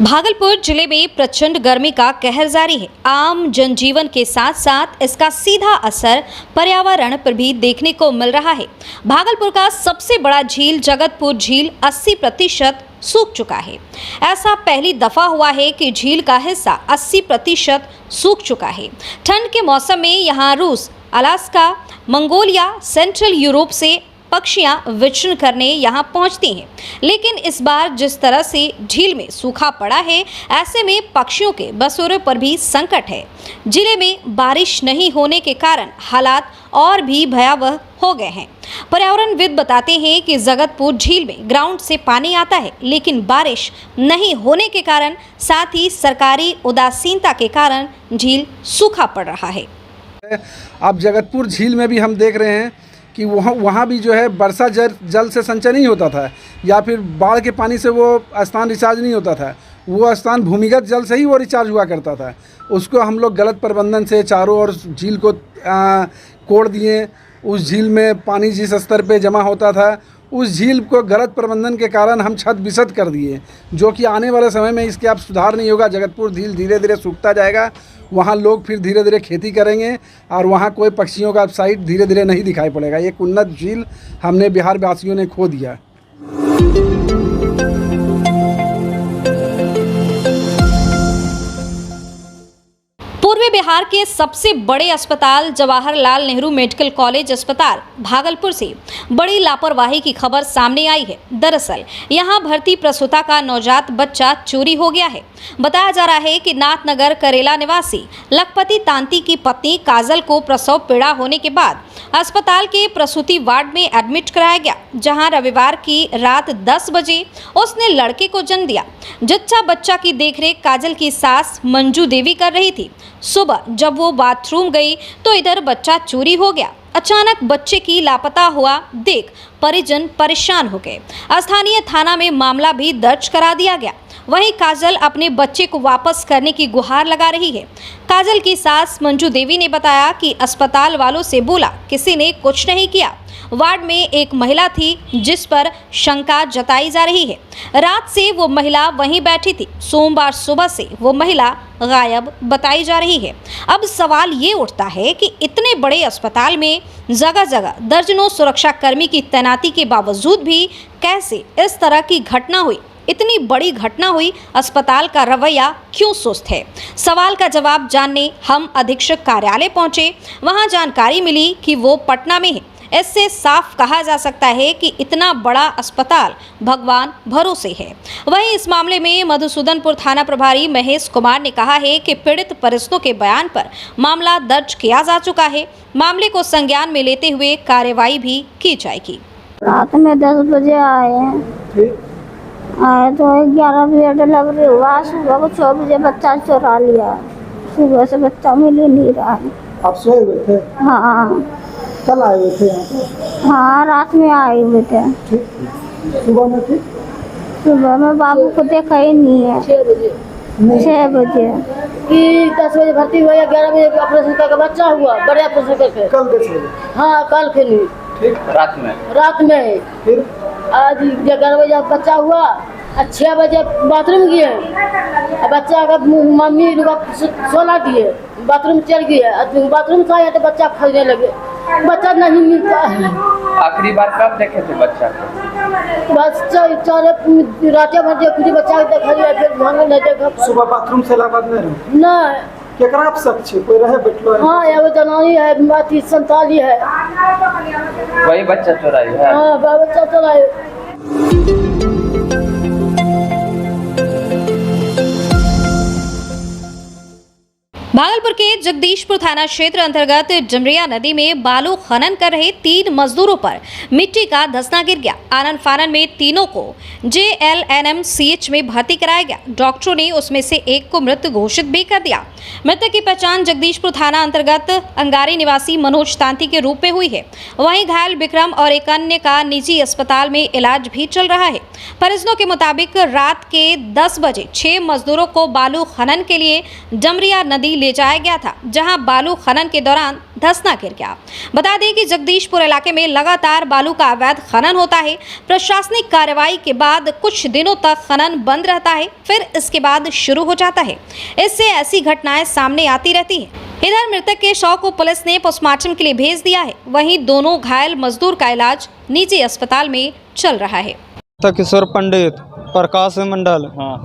भागलपुर जिले में प्रचंड गर्मी का कहर जारी है। आम जनजीवन के साथ साथ इसका सीधा असर पर्यावरण पर भी देखने को मिल रहा है। भागलपुर का सबसे बड़ा झील जगतपुर झील 80% सूख चुका है। ऐसा पहली दफा हुआ है कि झील का हिस्सा 80% सूख चुका है। ठंड के मौसम में यहाँ रूस, अलास्का, मंगोलिया, सेंट्रल यूरोप से पक्षियां विचरण करने यहां पहुंचती हैं, लेकिन इस बार जिस तरह से झील में सूखा पड़ा है, ऐसे में पक्षियों के बसेरों पर भी संकट है। जिले में बारिश नहीं होने के कारण हालात और भी भयावह हो गए हैं। पर्यावरणविद बताते हैं कि जगतपुर झील में ग्राउंड से पानी आता है, लेकिन बारिश नहीं होने के कारण साथ ही सरकारी उदासीनता के कारण झील सूखा पड़ रहा है। अब जगतपुर झील में भी हम देख रहे हैं कि वहाँ भी जो है वर्षा जल से संचय नहीं होता था, या फिर बाढ़ के पानी से वो स्थान रिचार्ज नहीं होता था। वो स्थान भूमिगत जल से ही वो रिचार्ज हुआ करता था। उसको हम लोग गलत प्रबंधन से चारों ओर झील को कोड़ दिए। उस झील में पानी जिस स्तर पे जमा होता था, उस झील को गलत प्रबंधन के कारण हम छत बिछत कर दिए, जो कि आने वाले समय में इसके अब सुधार नहीं होगा। जगतपुर झील धीरे धीरे सूखता जाएगा। वहाँ लोग फिर धीरे धीरे खेती करेंगे और वहाँ कोई पक्षियों का साइट धीरे धीरे नहीं दिखाई पड़ेगा। एक उन्नत झील हमने बिहार वासियों ने खो दिया। पूर्वी बिहार के सबसे बड़े अस्पताल जवाहरलाल नेहरू मेडिकल कॉलेज अस्पताल भागलपुर से बड़ी लापरवाही की खबर सामने आई है। दरअसल यहां भर्ती प्रसूता का नवजात बच्चा चोरी हो गया है। बताया जा रहा है कि नाथनगर करेला निवासी लखपति तांती की पत्नी काजल को प्रसव पीड़ा होने के बाद अस्पताल के प्रसूति वार्ड में एडमिट कराया गया, जहां रविवार की रात 10 बजे उसने लड़के को जन्म दिया। जच्चा बच्चा की देखरेख काजल की सास मंजू देवी कर रही थी। सुबह जब वो बाथरूम गई तो इधर बच्चा चोरी हो गया। अचानक बच्चे की लापता हुआ देख परिजन परेशान हो गए। स्थानीय थाना में मामला भी दर्ज करा दिया गया। वहीं काजल अपने बच्चे को वापस करने की गुहार लगा रही है। काजल की सास मंजू देवी ने बताया कि अस्पताल वालों से बोला किसी ने कुछ नहीं किया। वार्ड में एक महिला थी जिस पर शंका जताई जा रही है। रात से वो महिला वहीं बैठी थी। सोमवार सुबह से वो महिला गायब बताई जा रही है। अब सवाल ये उठता है कि इतने बड़े अस्पताल में जगह जगह दर्जनों सुरक्षाकर्मी की तैनाती के बावजूद भी कैसे इस तरह की घटना हुई। इतनी बड़ी घटना हुई, अस्पताल का रवैया क्यों सुस्त है? सवाल का जवाब जानने हम अधीक्षक कार्यालय पहुंचे। वहां जानकारी मिली कि वो पटना में है। इससे साफ कहा जा सकता है कि इतना बड़ा अस्पताल भगवान भरोसे है। वहीं इस मामले में मधुसूदनपुर थाना प्रभारी महेश कुमार ने कहा है कि पीड़ित परिजनों के बयान पर मामला दर्ज किया जा चुका है। मामले को संज्ञान में लेते हुए कार्रवाई भी की जाएगी। रात में 10 बजे आए तो 11 बजे डिलीवरी हुआ। सुबह को 6 बजे बच्चा चुरा लिया। सुबह से बच्चा मिल ही नहीं रहा है। आप सोए हुए थे? हाँ, कल आए हुए थे यहाँ? हाँ, रात में आए हुए थे। सुबह में थे? सुबह में बाबू को देखा ही नहीं है। 6 बजे कि 10 बजे भर्ती हुआ या 11 बजे ऑपरेशन करके बच्चा हुआ। बड़े ऑपरेशन करके कल 10 बजे? हाँ, कल के नहीं, ठीक। रात में फिर आज 11 बजे बच्चा हुआ। 6 बजे बाथरूम गए। बच्चा का मम्मी सोना दिए, बाथरूम चल गए। बाथरूम से आया तो बच्चा खोजने लगे। बच्चा नहीं मिलता है। आखिरी बार कब देखे थे बच्चा को? बच्चा रात भर देखी बच्चा देखा लिया, फिर ध्यान नहीं देखा। सुबह बाथरूम से इलाहाबाद में रहे? नहीं। केकरा आप शक छे? कोई रहे बैठलो है? हाँ, एगो जनानी है, माती संताली है। वही बच्चा चुराई है? हाँ, बच्चा चुराई। भागलपुर के जगदीशपुर थाना क्षेत्र अंतर्गत जमरिया नदी में बालू खनन कर रहे 3 मजदूरों पर मिट्टी का धंसना गिर गया। आनन फानन में तीनों को JLNMCH में भर्ती कराया गया। डॉक्टरों ने उसमें से एक को मृत घोषित भी कर दिया। मृतक की पहचान जगदीशपुर थाना अंतर्गत अंगारी निवासी मनोज तांती के रूप में हुई है। वहीं घायल विक्रम और एक अन्य का निजी अस्पताल में इलाज भी चल रहा है। परिजनों के मुताबिक रात के 10 बजे 6 मजदूरों को बालू खनन के लिए डमरिया नदी ले जाया गया था, जहां बालू खनन के दौरान धंसना गिर गया। बता दें कि जगदीशपुर इलाके में लगातार बालू का अवैध खनन होता है। प्रशासनिक कार्रवाई के बाद कुछ दिनों तक खनन बंद रहता है, फिर इसके बाद शुरू हो जाता है। इससे ऐसी घटनाएं सामने आती रहती है। इधर मृतक के शव को पुलिस ने पोस्टमार्टम के लिए भेज दिया है। वहीं दोनों घायल मजदूर का इलाज निजी अस्पताल में चल रहा है। किशोर पंडित, प्रकाश मंडल, हाँ,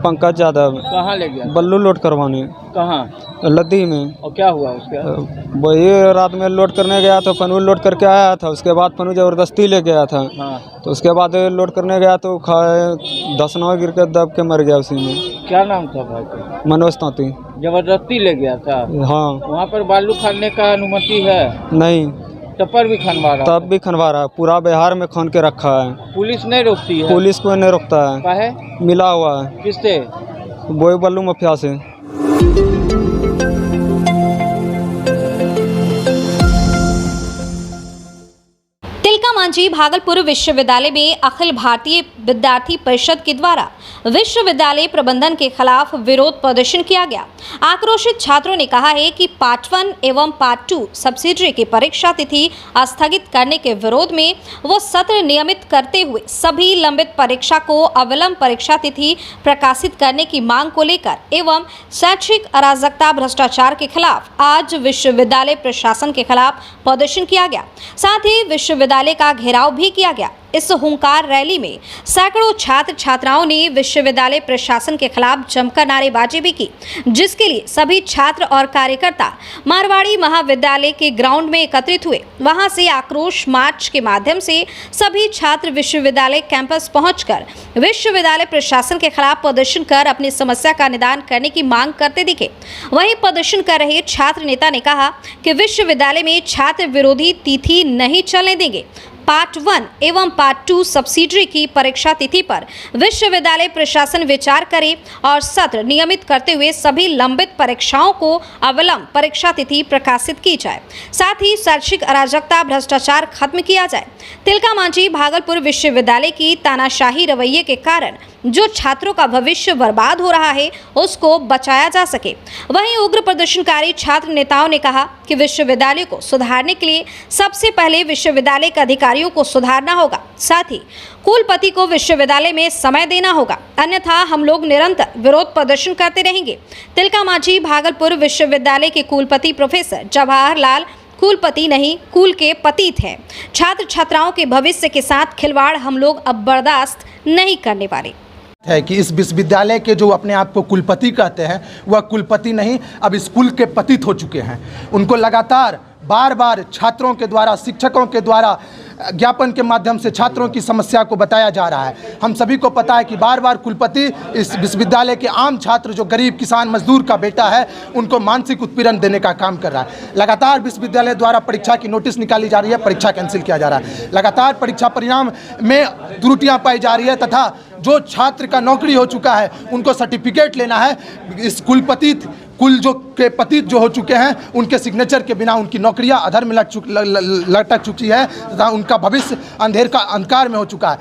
पंकज यादव कहाँ ले गया? बल्लू लोड करवाने। कहाँ? लद्दी में। और क्या हुआ उसके? वही रात में लोड करने गया था, पनू लोड करके आया था। उसके बाद पनू ज़बरदस्ती ले गया था। हाँ। तो उसके बाद लोड करने गया तो धसना गिर के दब के मर गया उसी में। क्या नाम था भाई का? मनोज तांती। जबरदस्ती ले गया था? हाँ। वहाँ पर बालू खानने का अनुमति है? नहीं। टप्पर भी खनवा रहा? तब भी खनवा रहा है, पूरा बिहार में खन के रखा है। पुलिस नहीं रोकती है? पुलिस को नहीं रोकता है। काहे? मिला हुआ है। किससे? वही बल्लू माफिया से। तिलका मांझी भागलपुर विश्वविद्यालय में अखिल भारतीय विद्यार्थी परिषद के द्वारा विश्वविद्यालय प्रबंधन के खिलाफ विरोध प्रदर्शन किया गया। आक्रोशित छात्रों ने कहा है कि पार्ट 1 एवं पार्ट 2 सब्सिडरी की परीक्षा तिथि स्थगित करने के विरोध में वो सत्र नियमित करते हुए सभी लंबित परीक्षा को अविलंब परीक्षा तिथि प्रकाशित करने की मांग को लेकर एवं शैक्षिक अराजकता भ्रष्टाचार के खिलाफ आज विश्वविद्यालय प्रशासन के खिलाफ प्रदर्शन किया गया। साथ ही विश्वविद्यालय का घेराव भी किया गया। इस हुंकार रैली में सैकड़ों छात्र छात्राओं ने विश्वविद्यालय प्रशासन के खिलाफ जमकर नारेबाजी भी की, जिसके लिए सभी छात्र और कार्यकर्ता मारवाड़ी महाविद्यालय के ग्राउंड में एकत्रित हुए। वहां से आक्रोश मार्च के माध्यम से सभी छात्र विश्वविद्यालय कैंपस पहुंचकर विश्वविद्यालय प्रशासन के खिलाफ प्रदर्शन कर अपनी समस्या का निदान करने की मांग करते दिखे। वहीं प्रदर्शन कर रहे छात्र नेता ने कहा कि विश्वविद्यालय में छात्र विरोधी तिथि नहीं चलने देंगे। पार्ट 1 एवं पार्ट 2 सब्सिडरी की परीक्षा तिथि पर विश्वविद्यालय प्रशासन विचार करे और सत्र नियमित करते हुए सभी लंबित परीक्षाओं को अविलंब परीक्षा तिथि प्रकाशित की जाए। साथ ही शैक्षिक अराजकता भ्रष्टाचार खत्म किया जाए। तिलका मांझी भागलपुर विश्वविद्यालय की तानाशाही रवैये के कारण जो छात्रों का भविष्य बर्बाद हो रहा है उसको बचाया जा सके। वहीं उग्र प्रदर्शनकारी छात्र नेताओं ने कहा कि विश्वविद्यालय को सुधारने के लिए सबसे पहले विश्वविद्यालय के अधिकारियों को सुधारना होगा, साथ ही कुलपति को विश्वविद्यालय में समय देना होगा, अन्यथा हम लोग निरंतर विरोध प्रदर्शन करते रहेंगे। तिलका मांझी भागलपुर विश्वविद्यालय के कुलपति प्रोफेसर जवाहरलाल कुलपति नहीं कुल के पतित हैं। छात्र छात्राओं के भविष्य के साथ खिलवाड़ हम लोग अब बर्दाश्त नहीं करने वाले है कि इस विश्वविद्यालय के जो अपने आप को कुलपति कहते हैं वह कुलपति नहीं, अब स्कूल के पतित हो चुके हैं। उनको लगातार बार बार छात्रों के द्वारा, शिक्षकों के द्वारा ज्ञापन के माध्यम से छात्रों की समस्या को बताया जा रहा है। हम सभी को पता है कि बार बार कुलपति इस विश्वविद्यालय के आम छात्र जो गरीब किसान मजदूर का बेटा है उनको मानसिक उत्पीड़न देने का काम कर रहा है। लगातार विश्वविद्यालय द्वारा परीक्षा की नोटिस निकाली जा रही है, परीक्षा कैंसिल किया जा रहा है। लगातार परीक्षा परिणाम में त्रुटियां पाई जा रही है तथा जो छात्र का नौकरी हो चुका है उनको सर्टिफिकेट लेना है। इस कुल जो के पतित जो हो चुके हैं उनके सिग्नेचर के बिना उनकी नौकरियां अधर में लटक चुकी है तथा उनका भविष्य अंधकार में हो चुका है।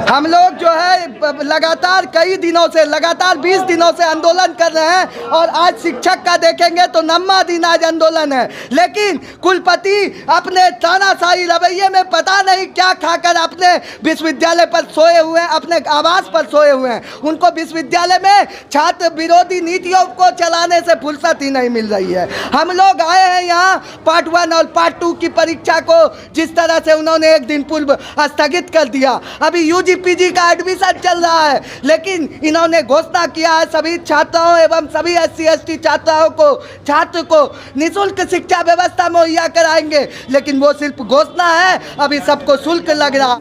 हम लोग जो है लगातार कई दिनों से, लगातार 20 दिनों से आंदोलन कर रहे हैं और आज शिक्षक का देखेंगे तो 9वां दिन आज आंदोलन है। लेकिन कुलपति अपने तानाशाही रवैये में पता नहीं क्या खाकर अपने विश्वविद्यालय पर सोए हुए हैं, अपने आवास पर सोए हुए हैं। उनको विश्वविद्यालय में छात्र विरोधी नीतियों को चलाने से फुर्सत ही नहीं मिल रही है। हम लोग आए हैं यहाँ पार्ट 1 और पार्ट 2 की परीक्षा को जिस तरह से उन्होंने एक दिन पूर्व स्थगित कर दिया। अभी यूजी पीजी का एडमिशन चल रहा है, लेकिन इन्होंने घोषणा किया है सभी छात्राओं एवं सभी SC ST छात्र को निःशुल्क शिक्षा व्यवस्था मुहैया कराएंगे, लेकिन वो सिर्फ घोषणा है, अभी सबको शुल्क लग रहा।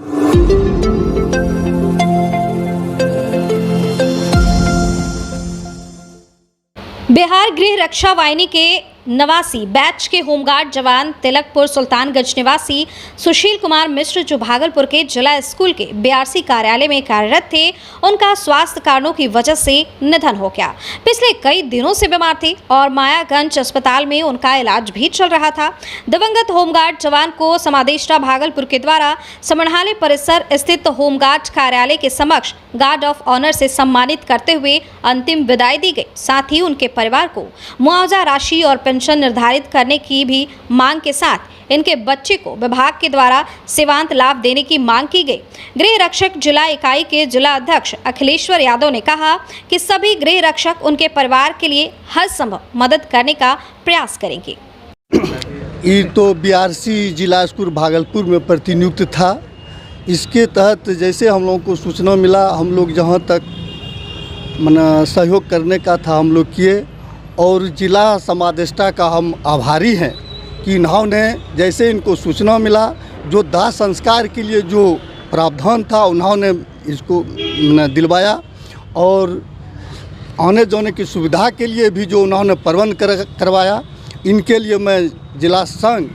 बिहार गृह रक्षा वाहिनी के नवासी बैच के होमगार्ड जवान तिलकपुर सुल्तानगंज निवासी सुशील कुमार मिश्र, जो भागलपुर के जिला स्कूल के बीआरसी कार्यालय में कार्यरत थे, उनका स्वास्थ्य कारणों की वजह से निधन हो गया। पिछले कई दिनों से बीमार थे और मायागंज अस्पताल में उनका इलाज भी चल रहा था। दिवंगत होमगार्ड जवान को समादेष्टा भागलपुर के द्वारा समरहाले परिसर स्थित होमगार्ड कार्यालय के समक्ष गार्ड ऑफ ऑनर से सम्मानित करते हुए अंतिम विदाई दी गई। साथ ही उनके परिवार को मुआवजा राशि और पेंशन निर्धारित करने की भी मांग के साथ इनके बच्चे को विभाग के द्वारा सेवांत लाभ देने की मांग की गई। गृह रक्षक जिला इकाई के जिला अध्यक्ष अखिलेश्वर यादव ने कहा कि सभी गृह रक्षक उनके परिवार के लिए हर संभव मदद करने का प्रयास करेंगे। ये तो बीआरसी जिला स्कूल भागलपुर में प्रतिनियुक्त था। इसके तहत जैसे हम लोगों को सूचना मिला, हम लोग जहाँ तक सहयोग करने का था हम लोग किए, और जिला समादेष्टा का हम आभारी हैं कि इन्होंने जैसे इनको सूचना मिला, जो दाह संस्कार के लिए जो प्रावधान था उन्होंने इसको दिलवाया, और आने जाने की सुविधा के लिए भी जो उन्होंने प्रबंध करवाया। इनके लिए मैं जिला संघ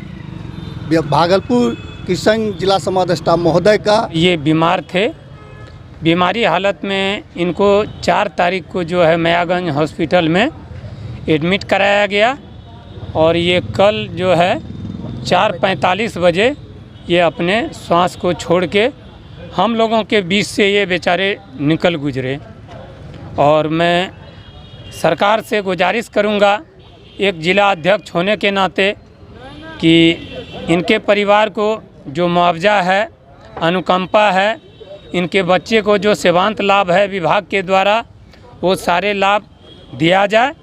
भागलपुर की संघ जिला समादेष्टा महोदय का, ये बीमार थे, बीमारी हालत में इनको 4 तारीख को जो है मायागंज हॉस्पिटल में एडमिट कराया गया, और ये कल जो है 4:45 बजे ये अपने श्वास को छोड़ के हम लोगों के बीच से ये बेचारे निकल गुजरे। और मैं सरकार से गुजारिश करूँगा, एक जिला अध्यक्ष होने के नाते, कि इनके परिवार को जो मुआवजा है, अनुकंपा है, इनके बच्चे को जो सेवांत लाभ है विभाग के द्वारा, वो सारे लाभ दिया जाए।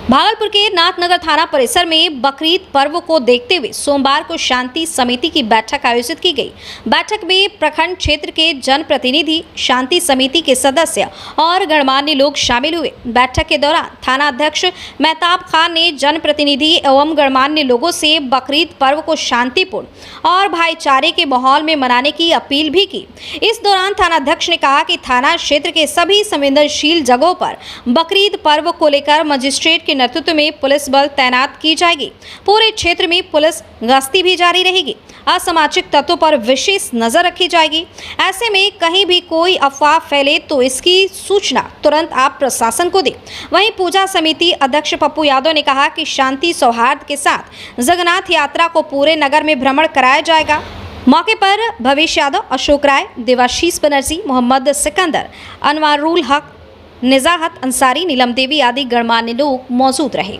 भागलपुर के नाथनगर थाना परिसर में बकरीद पर्व को देखते हुए सोमवार को शांति समिति की बैठक आयोजित की गई। बैठक में प्रखंड क्षेत्र के जनप्रतिनिधि, शांति समिति के सदस्य और गणमान्य लोग शामिल हुए। बैठक के दौरान थाना अध्यक्ष मेहताब खान ने जनप्रतिनिधि एवं गणमान्य लोगों से बकरीद पर्व को शांतिपूर्ण और भाईचारे के माहौल में मनाने की अपील भी की। इस दौरान थाना अध्यक्ष ने कहा कि थाना क्षेत्र के सभी संवेदनशील जगहों पर बकरीद पर्व को लेकर मजिस्ट्रेट के नेतृत्व में पुलिस बल तैनात की जाएगी। पूरे क्षेत्र में पुलिस गश्ती भी जारी रहेगी। असामाजिक तत्वों पर विशेष नजर रखी जाएगी। ऐसे में कहीं भी कोई अफवाह फैले तो इसकी सूचना तुरंत आप प्रशासन को दें। वहीं पूजा समिति अध्यक्ष पप्पू यादव ने कहा कि शांति सौहार्द के साथ जगन्नाथ यात्रा को पूरे नगर में भ्रमण कराया जाएगा। मौके पर भवेश यादव, अशोक राय, देवाशीष बनर्जी, मोहम्मद सिकंदर, अनवारुल हक, निजाहत अंसारी, नीलम देवी आदि गणमान्य लोग मौजूद रहे।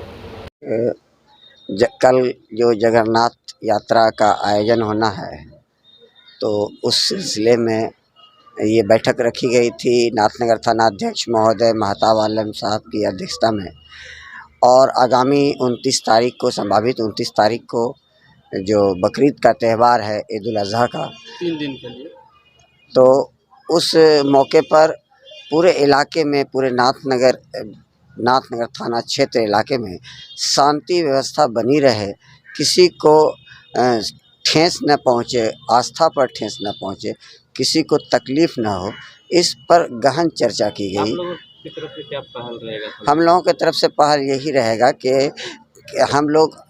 कल जो जगन्नाथ यात्रा का आयोजन होना है, तो उस सिलसिले में ये बैठक रखी गई थी नाथनगर थाना अध्यक्ष महोदय महताब आलम साहब की अध्यक्षता में। और आगामी 29 तारीख को, संभावित 29 तारीख को जो बकरीद का त्यौहार है, ईद उल अज़हा का, 3 दिन के लिए, तो उस मौके पर पूरे इलाके में, पूरे नाथनगर थाना क्षेत्र इलाके में शांति व्यवस्था बनी रहे, किसी को ठेस न पहुँचे, आस्था पर ठेस न पहुँचे, किसी को तकलीफ न हो, इस पर गहन चर्चा की गई। आप लोगों की तरफ से क्या पहल रहेगा? हम लोगों की तरफ से पहल यही रहेगा कि हम लोग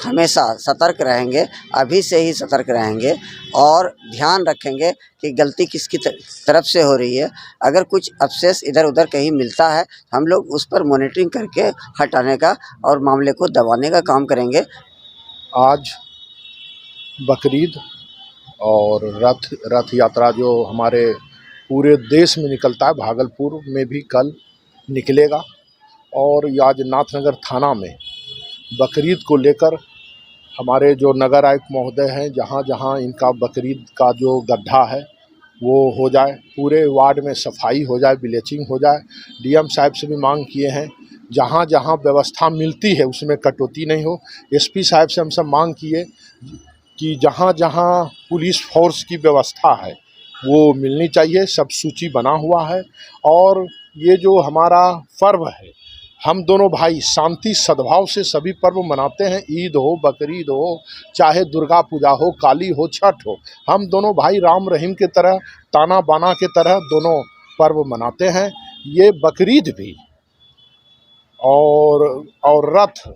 हमेशा सतर्क रहेंगे, अभी से ही सतर्क रहेंगे और ध्यान रखेंगे कि गलती किसकी तरफ से हो रही है। अगर कुछ अवशेष इधर उधर कहीं मिलता है, हम लोग उस पर मॉनिटरिंग करके हटाने का और मामले को दबाने का काम करेंगे। आज बकरीद और रथ यात्रा जो हमारे पूरे देश में निकलता है, भागलपुर में भी कल निकलेगा। और आज नाथनगर थाना में बकरीद को लेकर हमारे जो नगर आयुक्त महोदय हैं, जहाँ जहाँ इनका बकरीद का जो गड्ढा है वो हो जाए, पूरे वार्ड में सफाई हो जाए, ब्लीचिंग हो जाए। डीएम साहब से भी मांग किए हैं, जहाँ जहाँ व्यवस्था मिलती है उसमें कटौती नहीं हो। एसपी साहब से हम सब मांग किए कि जहाँ जहाँ पुलिस फोर्स की व्यवस्था है वो मिलनी चाहिए, सब सूची बना हुआ है। और ये जो हमारा पर्व है, हम दोनों भाई शांति सद्भाव से सभी पर्व मनाते हैं। ईद हो, बकरीद हो, चाहे दुर्गा पूजा हो, काली हो, छठ हो, हम दोनों भाई राम रहीम के तरह, ताना बाना के तरह दोनों पर्व मनाते हैं। ये बकरीद भी और रथ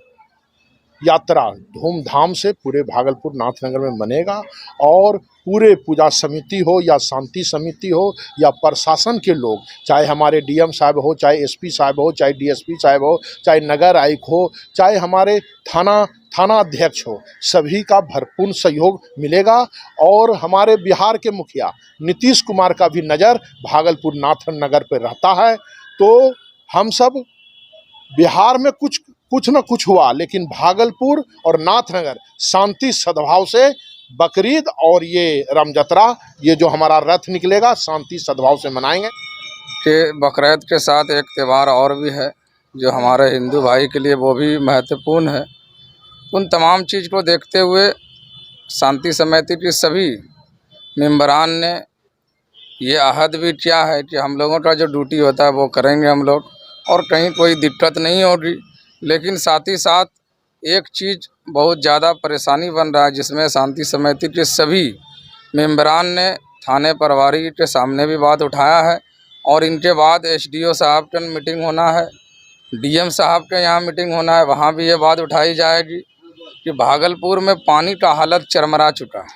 यात्रा धूमधाम से पूरे भागलपुर नाथनगर में मनेगा और पूरे पूजा समिति हो या शांति समिति हो या प्रशासन के लोग, चाहे हमारे डीएम साहब हो, चाहे एसपी साहब हो, चाहे डीएसपी साहब हो, चाहे नगर आयुक्त हो, चाहे हमारे थाना अध्यक्ष हो, सभी का भरपूर सहयोग मिलेगा। और हमारे बिहार के मुखिया नीतीश कुमार का भी नज़र भागलपुर नाथनगर पर रहता है। तो हम सब बिहार में कुछ न कुछ हुआ, लेकिन भागलपुर और नाथनगर शांति सद्भाव से बकरीद और ये रमजतरा, ये जो हमारा रथ निकलेगा, शांति सद्भाव से मनाएंगे। कि बकरीद के साथ एक त्यौहार और भी है जो हमारे हिंदू भाई के लिए वो भी महत्वपूर्ण है। उन तमाम चीज़ को देखते हुए शांति समिति के सभी मेंबरान ने ये अहद भी किया है कि हम लोगों का जो ड्यूटी होता है वो करेंगे हम लोग, और कहीं कोई दिक्कत नहीं होगी। लेकिन साथ ही साथ एक चीज़ बहुत ज़्यादा परेशानी बन रहा है, जिसमें शांति समिति के सभी मेंबरान ने थाने प्रभारी के सामने भी बात उठाया है, और इनके बाद एसडीओ साहब का मीटिंग होना है, डीएम साहब के यहाँ मीटिंग होना है, वहाँ भी ये बात उठाई जाएगी कि भागलपुर में पानी का हालत चरमरा चुका है,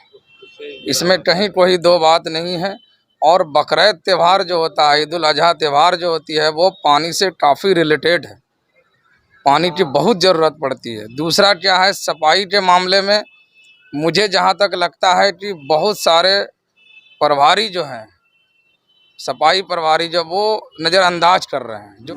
इसमें कहीं कोई दो बात नहीं है। और बकरीद त्यौहार जो होता है, ईद उल अजहा त्यौहार जो होती है, वो पानी से काफ़ी रिलेटेड है, पानी की बहुत ज़रूरत पड़ती है। दूसरा क्या है, सफाई के मामले में मुझे जहाँ तक लगता है कि बहुत सारे प्रभारी जो हैं, सफाई प्रभारी जो वो नज़रअंदाज कर रहे हैं। जो